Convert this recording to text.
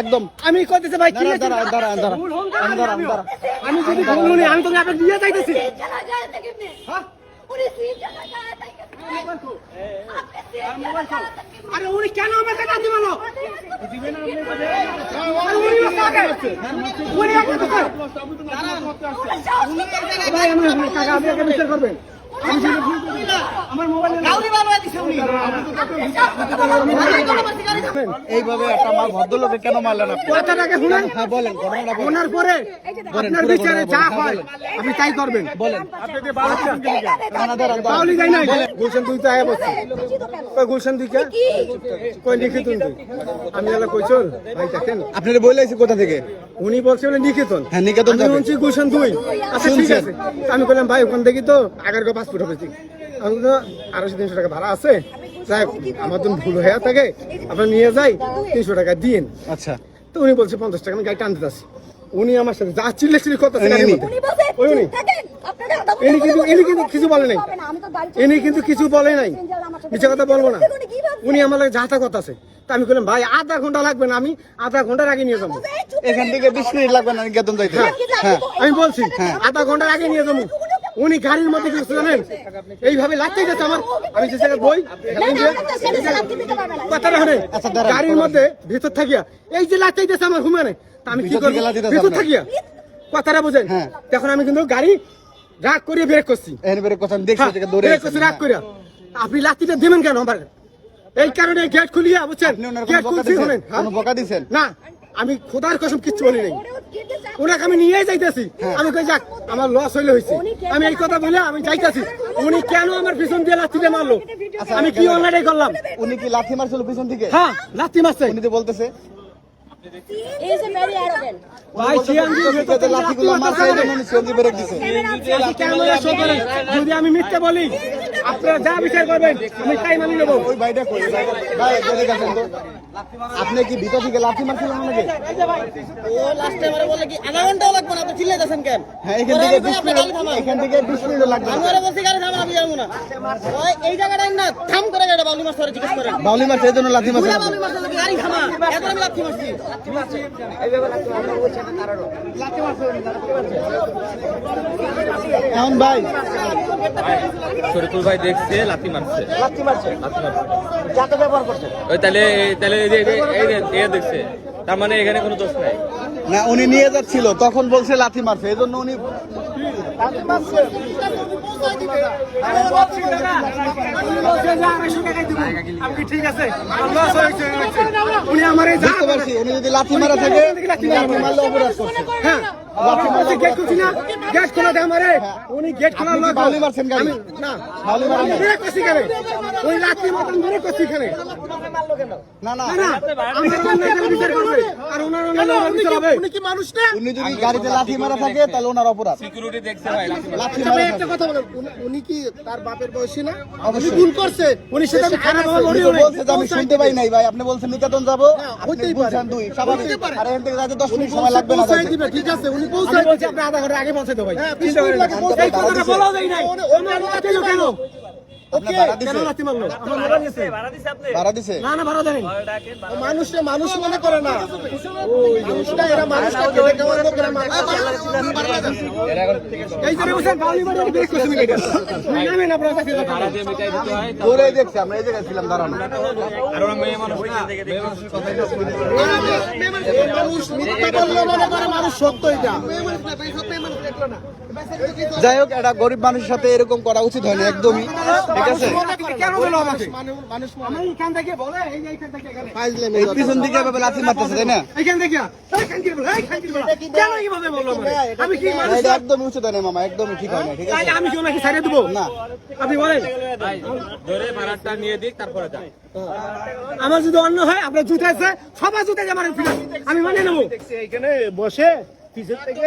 একদম আমি কইতেছি ভাই কি আমি যদি বলুনি আমি তোকে আপনাকে দিয়ে যাইতেছি আরে উনি কেন আমাকে কাজ দিবেন দিবেন উনি এখন তো ভাই আমি কাকা আপনি একটা বিচার করবেন আমার মোবাইলে গাউরি বাবা দিছে উনি এইভাবে একটা মা ভদ্রলোকে কেন মারলেন আপনি? কথাটাকে শুনেন। হ্যাঁ বলেন, ঘটনাটা বলেন। ওনার পরে আপনার বিচারে যা হয় আপনি তাই করবেন। বলেন। পাউলি যাই না গুলশান তুই তো আয়া বসছি কই গুলশান তুই কে কই নিকেতন তুই আমি এলা কইছল ভাই দেখেন আপনারা বলেছি কোথা থেকে? উনি বলছে বলে নিকেতন। হ্যাঁ নিকেতন আমি বলছি গুলশান তুই আচ্ছা ঠিক আছে আমি বললাম ভাই ওখান থেকে তো আগের গো পাসপোর্ট হবে ঠিক আমি তো 250-300 টাকা ভাড়া আছে যাই আমার তো ভুল হয়ে থাকে আপনি নিয়ে যাই 300 টাকা দিন। আচ্ছা তো উনি বলছে 50 টাকা আমি গাড়ি টানতে যাচ্ছি উনি আমার সাথে যা চিল্লাচিল্লি করতেছে গাড়ির মধ্যে ইনি কিন্তু কিছু বলে নাই ইনি কিন্তু কিছু বলে নাই মিথ্যা কথা বলবো না উনি আমার যা তা কথা আছে তা আমি বললাম ভাই আধা ঘন্টা লাগবে না আমি আধা ঘন্টার আগে নিয়ে যাবো এখান থেকে 20 মিনিট লাগবে না নিকেতন যাইতে? হ্যাঁ আমি বলছি আধা ঘন্টার আগে নিয়ে যাবো উনি গাড়ির মধ্যে কিছু জানেন এইভাবে লাগতেই গেছে আমার আমি যে জায়গায় বই কথাটা শুনে গাড়ির মধ্যে ভিতর থাকিয়া এই যে লাগতেই গেছে আমার হুমানে তা আমি কি করবো ভিতর থাকিয়া কথাটা বোঝেন তখন আমি কিন্তু গাড়ি রাগ করিয়ে ব্রেক করছি রাগ করিয়া আপনি লাঠিটা দেবেন কেন আমার এই কারণে গেট খুলিয়া বুঝছেন গেট খুলছি শুনেন বকা দিছেন না আমি খোদার কসম কিচ্ছু বলি নাই ওনাকে আমি নিয়ে যাইতেছি আমি কই যাক আমার লস হইলে হয়েছে আমি এই কথা বলে আমি যাইতেছি উনি কেন আমার পিছন দিয়ে লাঠিতে মারলো আমি কি অনলাইনে করলাম উনি কি লাঠি মারছিল পিছন থেকে? হ্যাঁ লাঠি মারছে উনি তো বলতেছে ভাই লাঠিগুলো মারছে এই জন্য উনি সিএনজি ব্রেক দিছে। যদি আমি মিথ্যে বলি আপনারা যা বিচার করবেন আমি তাই মানি নেবো ওই ভাইটা কই ভাই এদিকে আসেন তো আপনি কি ভিতর থেকে লাঠি মারছিলেন নাকি? ও লাস্টে আমারে বলে কি আধা ঘন্টাও লাগবে না আপনি চিল্লাইতেছেন কেন? হ্যাঁ এখান থেকে 20 মিনিট লাগবে। আমি ওরে বলছি গাড়ি থামান আমি যাবো না ওই এই জায়গাটা না থাম করে গাড়ি বাউলি মাছ ধরে জিজ্ঞেস করেন বাউলি মারছে এই জন্য লাঠি মারছে বাউলি মাছ ধরে গাড়ি থামা এখন আমি লাঠি মারছি এখন ভাই শরীফুল ভাই দেখছে লাথি মারছে যাতে ব্যবহার করছে ওই তাহলে এই দেখছে তার মানে এখানে কোনো দোষ নাই না উনি নিয়ে যাচ্ছিল তখন বলছে লাথি মারছে এই জন্য উনি ঠিক আছে উনি আমার বুঝতে পারছি উনি যদি লাথি মারা থাকে লাথি মারলে অপরাধ করছে। হ্যাঁ গেট খুলছি না গেট খোলা দেয় আমারে উনি গেট খোলা আপনি বাউলি মারছেন গাড়ি? না বাউলি মারেন নাই? ব্রেক করছি কেন ওই লাঠি মতন ব্রেক করছি কেন না না না আমার অন্যায় বিচার করবে আর ওনার অন্যায় বিচার হবে উনি কি মানুষ না উনি যদি গাড়িতে লাথি মারা থাকে তাহলে ওনার অপরাধ। সিকিউরিটি দেখছে ভাই লাথি তবে মারা একটা কথা বলেন উনি কি তার বাপের বয়সী না উনি ভুল করছে উনি সেটা আমি খারাপ ভাবে উনি বলি তো বলছে যে আমি শুনতে পাই নাই ভাই আপনি বলছেন নিকেতন যাবো হইতেই পারে। বুঝছেন দুই স্বাভাবিক আর এখান থেকে যাতে 10 মিনিট সময় লাগবে না যাইতে। দিবে ঠিক আছে উনি পৌঁছায় বলছি আপনি আধা ঘন্টা আগে পৌঁছে দেব ভাই চিন্তা করেন না এই কথাটা বলা যায় নাই আমার লাঠি কেন আপনি ভাড়া দিছে? কেন লাঠি মারলো আমার মোবাইল গেছে ভাড়া দিছে? না না ভাড়া দেন মানুষে মানুষ মনে করে না ওই মানুষটা এরা মানুষটা কেটে কেমন লোকেরা মানুষ এই যে বুঝছেন বাউলি বাড়ি ব্রেক করছে মিনিট নামেন আপনারা চাকরি ভাড়া দিয়ে মিটাই দিতে হয় ওরাই দেখছি আমরা এই জায়গায় ছিলাম দাঁড়ানো। আর ওরা মেয়ে মানুষ না মানুষ মিথ্যা বললে মনে করে মানুষ সত্য এটা যাই হোক একটা গরিব মানুষের সাথে এরকম করা উচিত হয় না একদমই। ঠিক আছে কেন বলো আমাকে মানুষ আমি এখান থেকে বলে এই যে এখান থেকে এখানে এই পিছন দিকে এভাবে লাথি মারতেছে তাই না? এখান থেকে এখান থেকে বলো এখান থেকে বলো কেন এইভাবে বললো আমি কি মানুষ এটা একদমই উচিত হয় না মামা একদমই ঠিক হয় না। ঠিক তাই আছে আমি কি ওনাকে ছাড়িয়ে দেবো না আপনি বলেন ভাই ধরে ভাড়াটা নিয়ে দিক তারপরে যাই আমার যদি অন্য হয় আপনার জুতা আছে সবার জুতা আমার ফিরে আমি মানে নেবো এখানে বসে পিছের থেকে